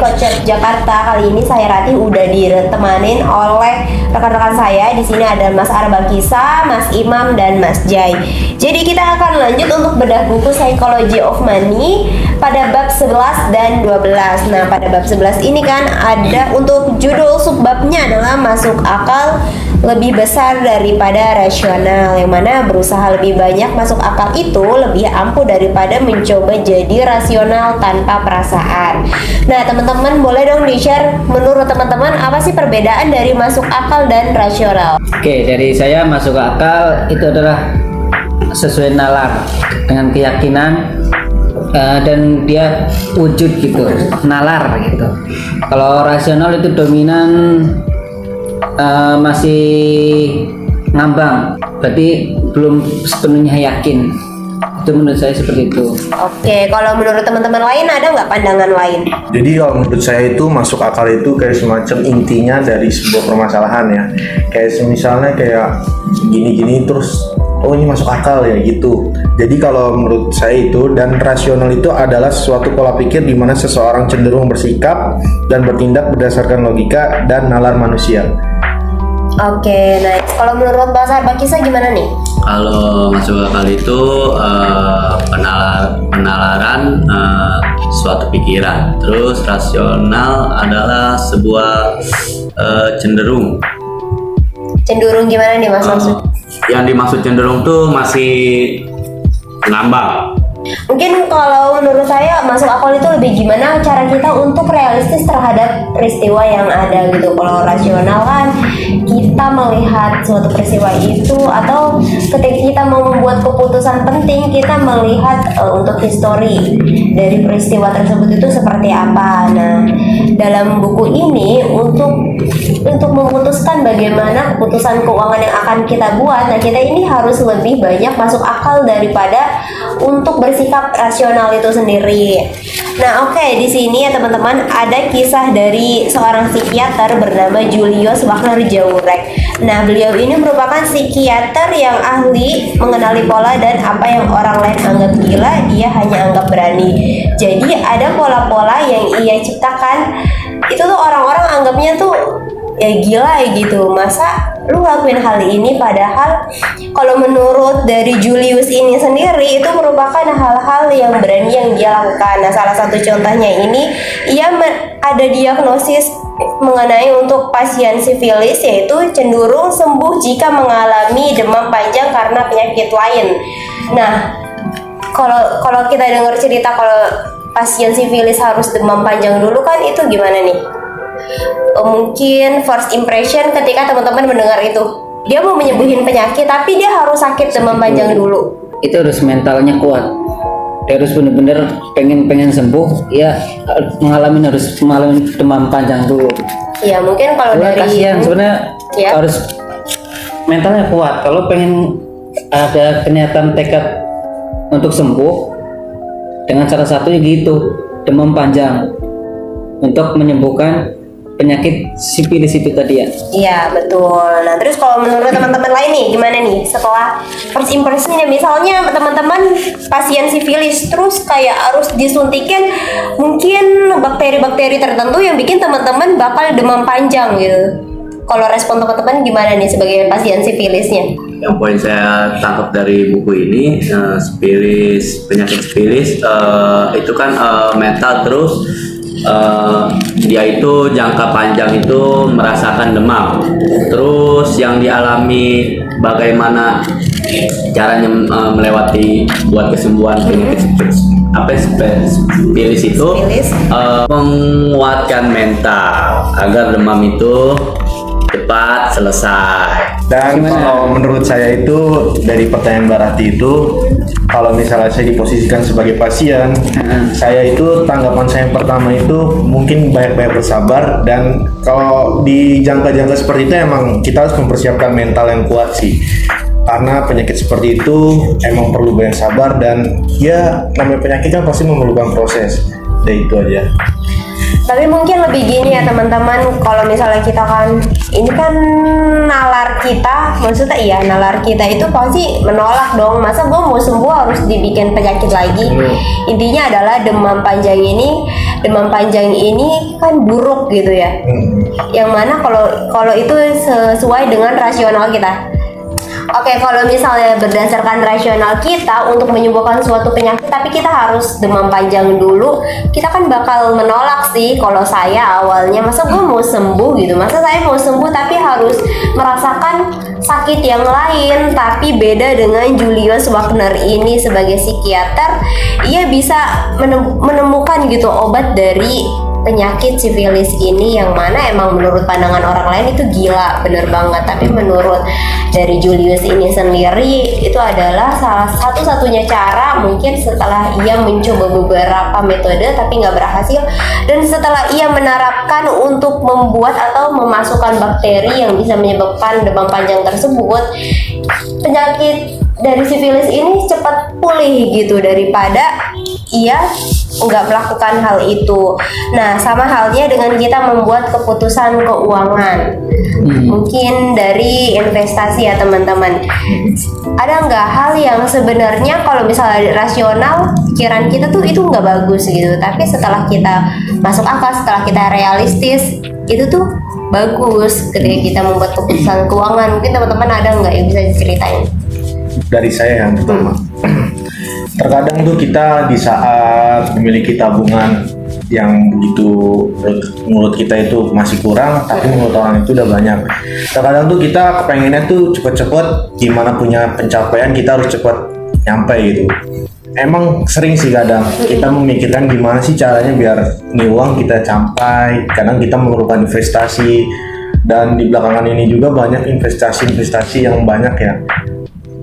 Kocek Jakarta. Kali ini saya Ratih udah ditemanin oleh rekan-rekan saya. Di sini ada Mas Arbakisa, Mas Imam, dan Mas Jai. Jadi kita akan lanjut untuk bedah buku Psychology of Money pada bab 11 dan 12. Nah, pada bab 11 ini kan ada untuk judul subbabnya adalah masuk akal lebih besar daripada rasional, yang mana berusaha lebih banyak masuk akal itu lebih ampuh daripada mencoba jadi rasional tanpa perasaan. Nah, teman-teman boleh dong di-share menurut teman-teman apa sih perbedaan dari masuk akal dan rasional? Oke, dari saya masuk akal itu adalah sesuai nalar dengan keyakinan dan dia wujud gitu, nalar gitu. Kalau rasional itu dominan masih ngambang, berarti belum sepenuhnya yakin. Itu menurut saya seperti itu. Oke, kalau menurut teman-teman lain ada nggak pandangan lain? Jadi kalau menurut saya itu masuk akal itu kayak semacam intinya dari sebuah permasalahan ya. Kayak misalnya kayak gini-gini terus oh ini masuk akal ya gitu. Jadi kalau menurut saya itu, dan rasional itu adalah suatu pola pikir di mana seseorang cenderung bersikap dan bertindak berdasarkan logika dan nalar manusia. Oke, nice. Kalau menurut Mas Arbakisa gimana nih? Kalau masuk akal itu penalaran suatu pikiran. Terus rasional adalah sebuah cenderung. Cenderung gimana nih Mas maksud? Yang dimaksud cenderung tuh masih ngambang. Mungkin kalau menurut saya masuk akal itu lebih gimana cara kita untuk realistis terhadap peristiwa yang ada gitu. Kalau rasional kan kita melihat suatu peristiwa itu, atau ketika kita mau membuat keputusan penting kita melihat untuk histori dari peristiwa tersebut itu seperti apa. Nah, dalam buku ini untuk memutuskan bagaimana keputusan keuangan yang akan kita buat, nah kita ini harus lebih banyak masuk akal daripada untuk bersikap rasional itu sendiri. Nah, oke, di sini ya teman-teman ada kisah dari seorang psikiater bernama Julius Wagner Jaurek. Nah, beliau ini merupakan psikiater yang ahli mengenali pola dan apa yang orang lain anggap gila, dia hanya anggap berani. Jadi ada pola-pola yang ia ciptakan itu tuh orang-orang anggapnya tuh ya gila ya gitu. Masa lu ngelakuin hal ini, padahal kalau menurut dari Julius ini sendiri itu merupakan hal-hal yang berani yang dia lakukan. Nah, salah satu contohnya ini ia ada diagnosis mengenai untuk pasien sifilis, yaitu cenderung sembuh jika mengalami demam panjang karena penyakit lain. Nah, kalau kita dengar cerita kalau pasien sifilis harus demam panjang dulu kan itu gimana nih? Mungkin first impression ketika teman-teman mendengar itu dia mau menyembuhin penyakit tapi dia harus sakit demam panjang dulu. Itu harus mentalnya kuat. Dia harus benar-benar pengen sembuh, ya harus mengalami demam panjang dulu. Ya mungkin kalau dari kasihan sebenarnya ya. Harus mentalnya kuat. Kalau pengen ada kenyataan tekad untuk sembuh, dengan salah satunya gitu, demam panjang untuk menyembuhkan penyakit sifilis itu tadi ya. Iya betul. Nah terus kalau menurut teman-teman lain nih gimana nih setelah first impression-nya, misalnya teman-teman pasien sifilis terus kayak harus disuntikin mungkin bakteri-bakteri tertentu yang bikin teman-teman bakal demam panjang gitu. Kalau respon teman-teman gimana nih sebagai pasien sifilisnya? Yang poin saya tangkap dari buku ini, penyakit sifilis itu kan mental, terus dia itu jangka panjang itu merasakan demam. Terus yang dialami bagaimana caranya melewati buat kesembuhan penyakit sifilis itu menguatkan mental agar demam itu cepat selesai. Dan kalau menurut saya itu dari pertanyaan Mbak Rati itu, kalau misalnya saya diposisikan sebagai pasien, saya itu tanggapan saya yang pertama itu mungkin banyak-banyak bersabar. Dan kalau di jangka-jangka seperti itu emang kita harus mempersiapkan mental yang kuat sih, karena penyakit seperti itu emang perlu banyak sabar, dan ya namanya penyakit kan pasti memerlukan proses. Dan itu aja. Tapi mungkin lebih gini ya teman-teman, kalau misalnya kita kan, ini kan nalar kita, maksudnya iya nalar kita itu pasti menolak dong. Masa gue mau sembuh harus dibikin penyakit lagi? Intinya adalah demam panjang ini kan buruk gitu ya. Yang mana kalau itu sesuai dengan rasional kita. Oke, kalau misalnya berdasarkan rasional kita untuk menyembuhkan suatu penyakit, tapi kita harus demam panjang dulu, kita kan bakal menolak sih. Kalau saya awalnya, masa gue mau sembuh gitu, masa saya mau sembuh tapi harus merasakan sakit yang lain. Tapi beda dengan Julius Wagner ini sebagai psikiater, ia bisa menemukan gitu obat dari penyakit sifilis ini, yang mana emang menurut pandangan orang lain itu gila, bener banget. Tapi menurut dari Julius ini sendiri, itu adalah salah satu-satunya cara, mungkin setelah ia mencoba beberapa metode tapi nggak berhasil, dan setelah ia menerapkan untuk membuat atau memasukkan bakteri yang bisa menyebabkan demam panjang tersebut, penyakit dari sifilis ini cepat pulih gitu daripada ia nggak melakukan hal itu. Nah, sama halnya dengan kita membuat keputusan keuangan, mungkin dari investasi ya teman-teman. Ada nggak hal yang sebenarnya kalau misalnya rasional pikiran kita tuh itu nggak bagus gitu, tapi setelah kita masuk akal, setelah kita realistis, itu tuh bagus ketika kita membuat keputusan keuangan. Mungkin teman-teman ada nggak yang bisa diceritain? Dari saya yang pertama, terkadang tuh kita di saat memiliki tabungan yang begitu menurut kita itu masih kurang, tapi menurut orang itu udah banyak. Terkadang tuh kita kepengennya tuh cepet-cepet, gimana punya pencapaian kita harus cepet nyampe gitu. Emang sering sih kadang kita memikirkan gimana sih caranya biar ini uang kita capai. Kadang kita memerlukan investasi, dan di belakangan ini juga banyak investasi yang banyak ya.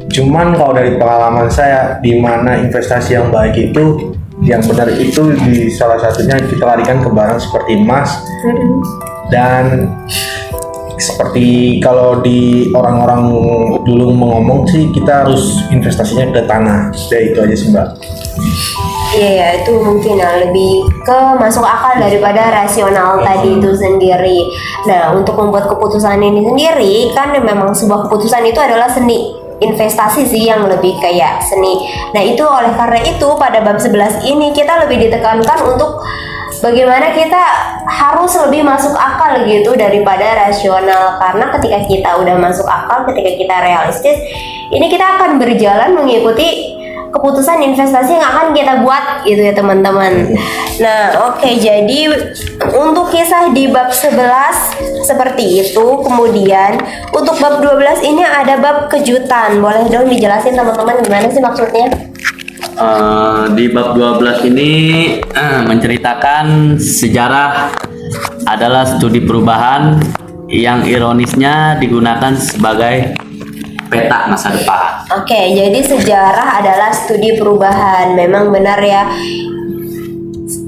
Cuman kalau dari pengalaman saya, di mana investasi yang baik itu, yang benar itu di salah satunya kita larikan ke barang seperti emas. Dan seperti kalau di orang-orang dulu ngomong sih, kita harus investasinya ke tanah. Ya itu aja sih Mbak. Iya ya, itu mungkin ya lebih ke masuk akal daripada rasional tadi itu sendiri. Nah, untuk membuat keputusan ini sendiri kan memang sebuah keputusan itu adalah seni. Investasi sih yang lebih kayak seni. Nah, itu oleh karena itu pada bab 11 ini kita lebih ditekankan untuk bagaimana kita harus lebih masuk akal gitu daripada rasional. Karena ketika kita udah masuk akal, ketika kita realistis, ini kita akan berjalan mengikuti keputusan investasi yang akan kita buat gitu ya teman-teman. Nah, oke, jadi untuk kisah di bab 11 seperti itu. Kemudian untuk bab 12 ini ada bab kejutan. Boleh dong dijelasin teman-teman gimana sih maksudnya? Di bab 12 ini menceritakan sejarah adalah studi perubahan yang ironisnya digunakan sebagai peta masa depan. Oke, jadi sejarah adalah studi perubahan. Memang benar ya.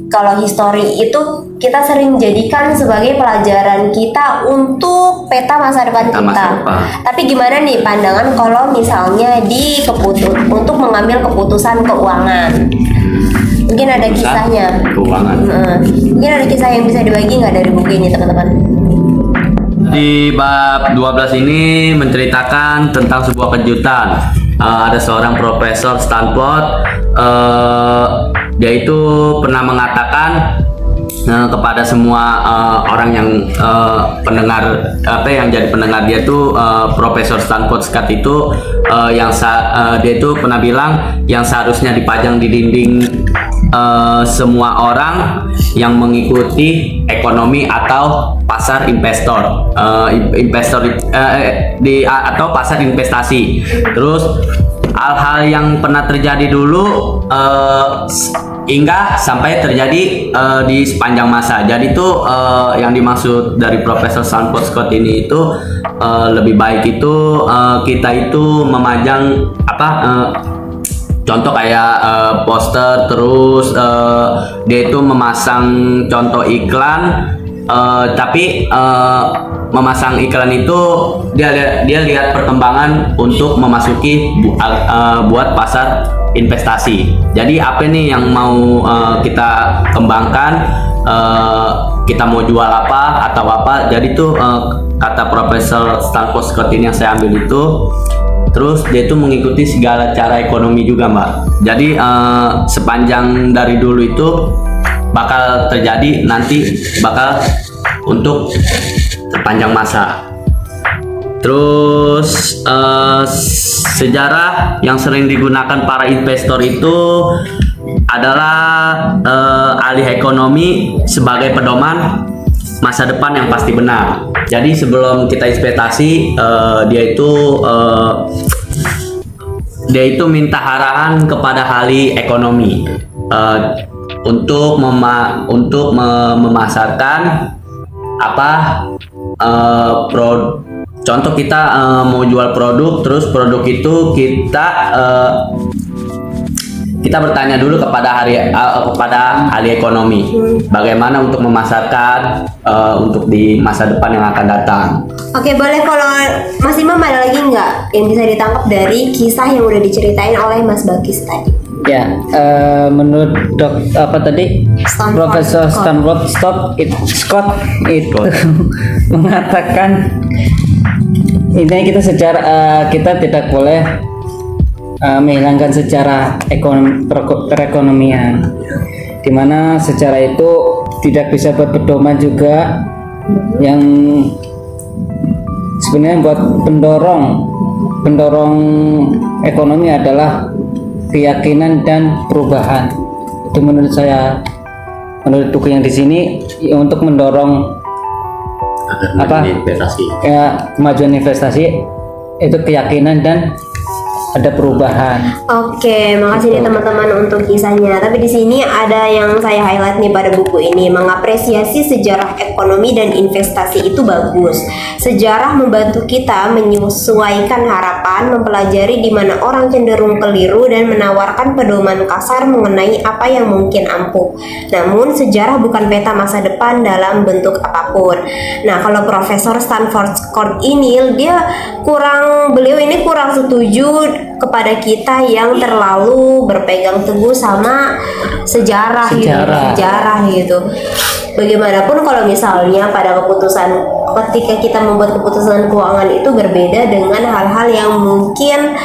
Kalau histori itu kita sering jadikan sebagai pelajaran kita untuk peta masa depan kita. Tapi gimana nih pandangan kalau misalnya untuk mengambil keputusan keuangan? Mungkin ada kisahnya. Keuangan. Mungkin ada kisah yang bisa dibagi nggak dari buku ini teman-teman? Di bab 12 ini menceritakan tentang sebuah kejutan. Ada seorang profesor Stanford, dia itu pernah mengatakan kepada semua orang yang pendengar yang jadi pendengar dia tuh, Profesor Stanford Scott itu dia itu pernah bilang yang seharusnya dipajang di dinding semua orang yang mengikuti ekonomi atau pasar investor, atau pasar investasi. Terus hal-hal yang pernah terjadi dulu hingga sampai terjadi di sepanjang masa. Jadi itu yang dimaksud dari Profesor Stanford Scott ini itu lebih baik itu kita itu memajang contoh kayak poster, terus dia itu memasang contoh iklan, tapi memasang iklan itu dia lihat perkembangan untuk memasuki buat pasar investasi. Jadi apa nih yang mau kita kembangkan? kita mau jual apa atau apa. Jadi tuh kata Profesor Stanford Scott ini yang saya ambil itu, terus dia itu mengikuti segala cara ekonomi juga Mbak. Jadi sepanjang dari dulu itu bakal terjadi, nanti bakal untuk sepanjang masa. Terus sejarah yang sering digunakan para investor itu adalah ahli ekonomi sebagai pedoman masa depan yang pasti benar. Jadi sebelum kita investasi, dia itu minta arahan kepada ahli ekonomi untuk memasarkan apa contoh kita mau jual produk, terus produk itu kita bertanya dulu kepada ahli ekonomi bagaimana untuk memasarkan untuk di masa depan yang akan datang. Oke, boleh kalau Mas Imam ada lagi nggak yang bisa ditangkap dari kisah yang udah diceritain oleh Mas Bakis tadi? Ya, menurut Stanford Profesor Scott. Stanford Scott itu mengatakan intinya kita tidak boleh menghilangkan sejarah perekonomian, dimana sejarah itu tidak bisa buat pedoman juga, yang sebenarnya buat pendorong ekonomi adalah keyakinan dan perubahan. Itu menurut saya, menurut buku yang di sini, untuk mendorong kemajuan investasi itu keyakinan dan ada perubahan. Oke, makasih nih teman-teman untuk kisahnya. Tapi di sini ada yang saya highlight nih pada buku ini, mengapresiasi sejarah ekonomi dan investasi itu bagus. Sejarah membantu kita menyesuaikan harapan, mempelajari di mana orang cenderung keliru dan menawarkan pedoman kasar mengenai apa yang mungkin ampuh. Namun sejarah bukan peta masa depan dalam bentuk apapun. Nah, kalau Profesor Stanford Scott ini beliau ini kurang setuju kepada kita yang terlalu berpegang teguh sama sejarah gitu. Bagaimanapun kalau misalnya pada ketika kita membuat keputusan keuangan itu berbeda dengan hal-hal yang mungkin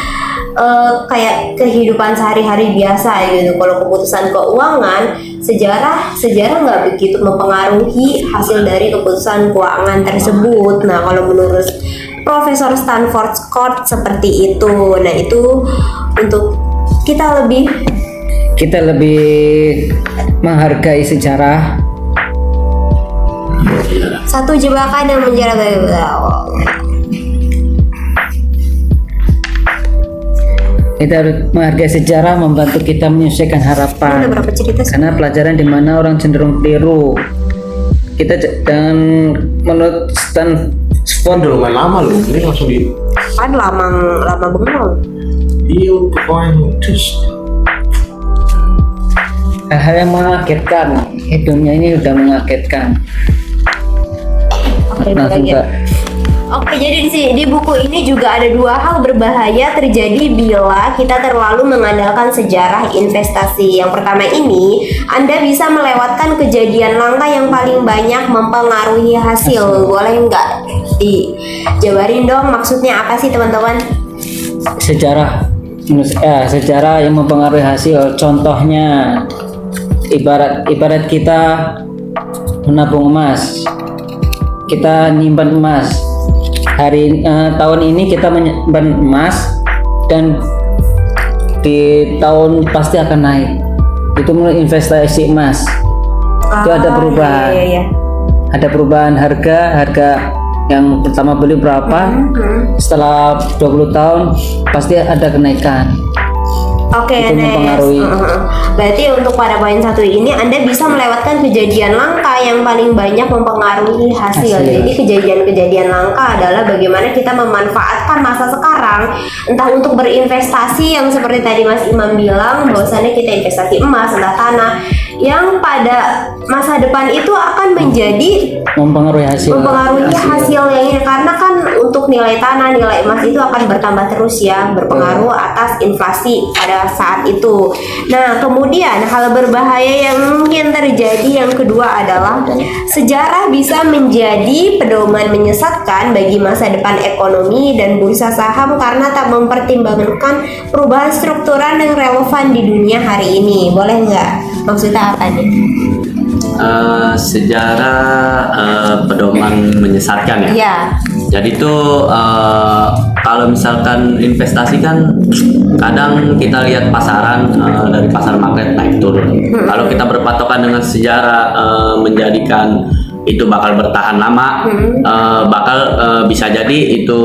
kayak kehidupan sehari-hari biasa gitu. Kalau keputusan keuangan, sejarah nggak begitu mempengaruhi hasil dari keputusan keuangan tersebut. Nah, kalau menurut Profesor Stanford Scott seperti itu. Nah, itu untuk kita lebih menghargai sejarah. Satu jebakan yang menjaga. Kita harus menghargai sejarah, membantu kita menyelesaikan harapan. Karena pelajaran di mana orang cenderung keliru. Dan menurut Udah lumayan lama loh, ini langsung kan lama banget loh. Iya, pokoknya terus hal-hal yang mengagetkan, hidupnya ini udah mengagetkan. Oke, jadi di buku ini juga ada 2 hal berbahaya terjadi bila kita terlalu mengandalkan sejarah investasi. Yang pertama ini, Anda bisa melewatkan kejadian langka yang paling banyak mempengaruhi hasil. Boleh nggak dijabarin dong maksudnya apa sih teman-teman? Sejarah yang mempengaruhi hasil. Contohnya, ibarat kita menabung emas, kita nyimpan emas. Tahun ini kita menyimpan emas dan di tahun pasti akan naik. Itu menurut investasi emas. Itu ada perubahan. Iya. Ada perubahan harga yang pertama beli berapa, setelah 20 tahun pasti ada kenaikan. Oke, itu mempengaruhi. Berarti untuk pada poin 1 ini Anda bisa melewatkan kejadian langka yang paling banyak mempengaruhi hasil. Jadi kejadian langka adalah bagaimana kita memanfaatkan masa sekarang, entah untuk berinvestasi yang seperti tadi Mas Imam bilang bahwasannya kita investasi emas, entah tanah. yang pada masa depan itu akan menjadi mempengaruhi hasilnya ini, karena kan untuk nilai tanah, nilai emas itu akan bertambah terus ya, berpengaruh atas inflasi pada saat itu. Nah, kemudian hal berbahaya yang mungkin terjadi yang kedua adalah sejarah bisa menjadi pedoman menyesatkan bagi masa depan ekonomi dan bursa saham karena tak mempertimbangkan perubahan struktural yang relevan di dunia hari ini. Boleh nggak? Maksudnya apa nih? Sejarah pedoman menyesatkan ya. Ya. Jadi tuh kalau misalkan investasi kan kadang kita lihat pasaran dari pasar market naik turun. Kalau kita berpatokan dengan sejarah menjadikan itu bakal bertahan lama, bakal bisa jadi itu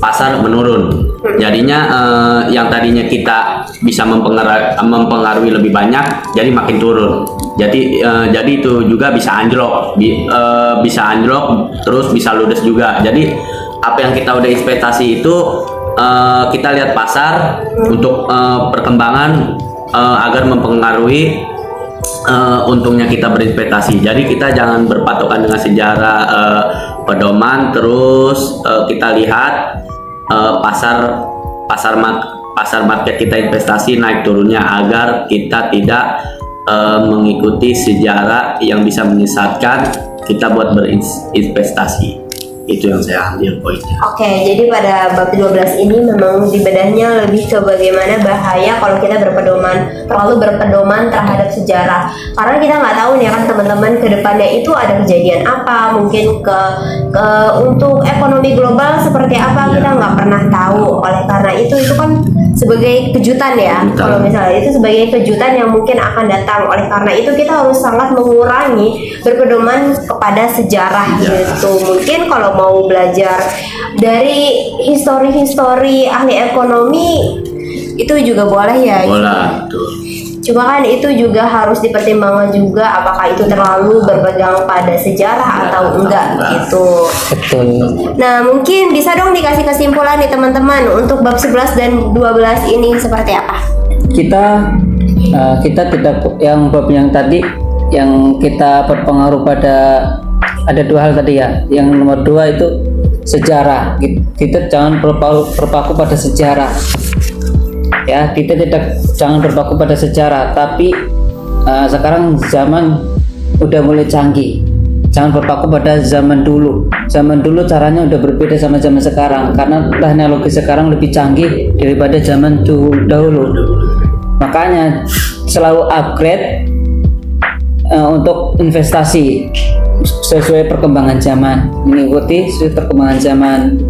pasar menurun. Jadinya yang tadinya kita bisa mempengaruhi lebih banyak, jadi makin turun. Jadi itu juga bisa anjlok, bisa anjlok, terus bisa ludes juga. Jadi apa yang kita udah investasi itu kita lihat pasar untuk perkembangan agar mempengaruhi untungnya kita berinvestasi. Jadi kita jangan berpatokan dengan sejarah pedoman, terus kita lihat pasar market kita investasi naik turunnya agar kita tidak mengikuti sejarah yang bisa menyesatkan kita buat berinvestasi. Itu yang saya ambil poinnya. Oke, jadi pada bab 12 ini memang di bedahnya lebih ke bagaimana bahaya kalau kita terlalu berpedoman terhadap sejarah. Karena kita nggak tahu nih kan teman-teman ke depannya itu ada kejadian apa, mungkin ke untuk ekonomi global seperti apa, kita nggak pernah tahu. Oleh karena itu kan sebagai kejutan ya. Kalau misalnya itu sebagai kejutan yang mungkin akan datang. Oleh karena itu kita harus sangat mengurangi berpedoman kepada sejarah gitu. Mungkin kalau mau belajar dari histori ahli ekonomi itu juga boleh ya. Boleh, betul. Cuma kan itu juga harus dipertimbangkan juga apakah itu terlalu berpegang pada sejarah atau enggak gitu. Betul. Nah, mungkin bisa dong dikasih kesimpulan nih teman-teman untuk bab 11 dan 12 ini seperti apa? Kita tidak yang bab yang tadi yang kita berpengaruh pada ada dua hal tadi ya. Yang nomor 2 itu sejarah. Kita jangan berpaku pada sejarah. Ya, kita jangan berpaku pada sejarah, tapi sekarang zaman udah mulai canggih. Jangan berpaku pada zaman dulu. Zaman dulu caranya udah berbeda sama zaman sekarang karena teknologi sekarang lebih canggih daripada zaman dahulu. Makanya selalu upgrade untuk investasi sesuai perkembangan zaman, mengikuti sesuai perkembangan zaman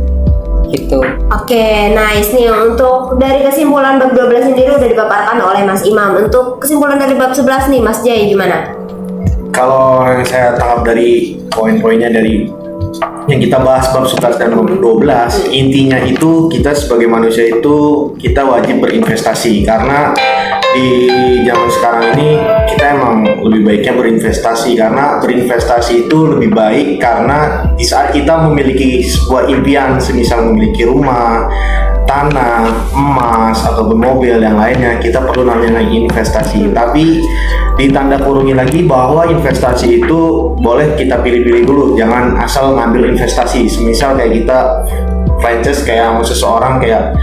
gitu. Oke, nice nih. Untuk dari kesimpulan bab 12 sendiri udah dipaparkan oleh Mas Imam. Untuk kesimpulan dari bab 11 nih Mas Jai gimana? Kalau yang saya tangkap dari poin-poinnya dari yang kita bahas bab 11 dan bab 12, intinya itu kita sebagai manusia itu kita wajib berinvestasi karena di zaman sekarang ini kita emang lebih baiknya berinvestasi karena berinvestasi itu lebih baik karena di saat kita memiliki sebuah impian, semisal memiliki rumah, tanah, emas, atau mobil yang lainnya, kita perlu namanya investasi. Tapi ditanda kurungi lagi bahwa investasi itu boleh kita pilih-pilih dulu, jangan asal ngambil investasi. Semisal kayak kita franchise kayak seseorang kayak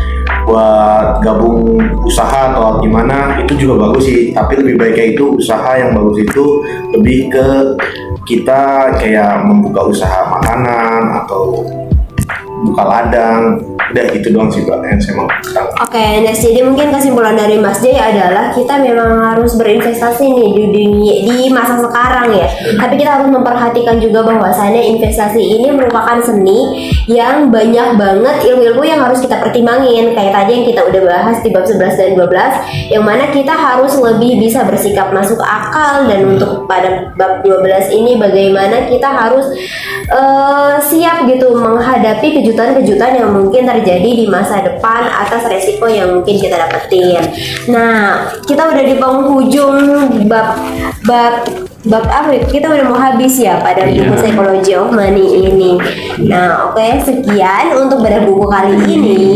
buat gabung usaha atau gimana, itu juga bagus sih, tapi lebih baiknya itu usaha yang bagus itu lebih ke kita kayak membuka usaha makanan atau buka ladang. Udah gitu doang sih Mbak yang saya mau bilang. Oke, next. Jadi mungkin kesimpulan dari Mas Jai adalah kita memang harus berinvestasi nih di masa sekarang ya. Tapi kita harus memperhatikan juga bahwasannya investasi ini merupakan seni yang banyak banget ilmu-ilmu yang harus kita pertimbangin. Kayak tadi yang kita udah bahas di bab 11 dan 12, yang mana kita harus lebih bisa bersikap masuk akal, dan untuk pada bab 12 ini bagaimana kita harus siap gitu menghadapi kejutan kejutan-kejutan yang mungkin terjadi di masa depan atas resiko yang mungkin kita dapetin. Nah, kita udah di penghujung bab apa ya? Kita udah mau habis ya pada buku Psychology of Money ini. Nah, oke, sekian untuk bedah buku kali ini.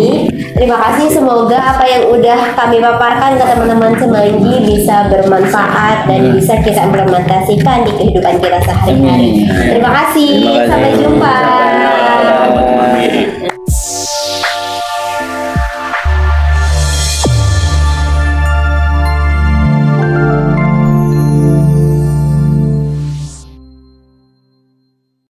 Terima kasih, semoga apa yang udah kami paparkan ke teman-teman Semanggi bisa bermanfaat dan bisa kita implementasikan di kehidupan kita sehari-hari. Terima kasih. Sampai jumpa.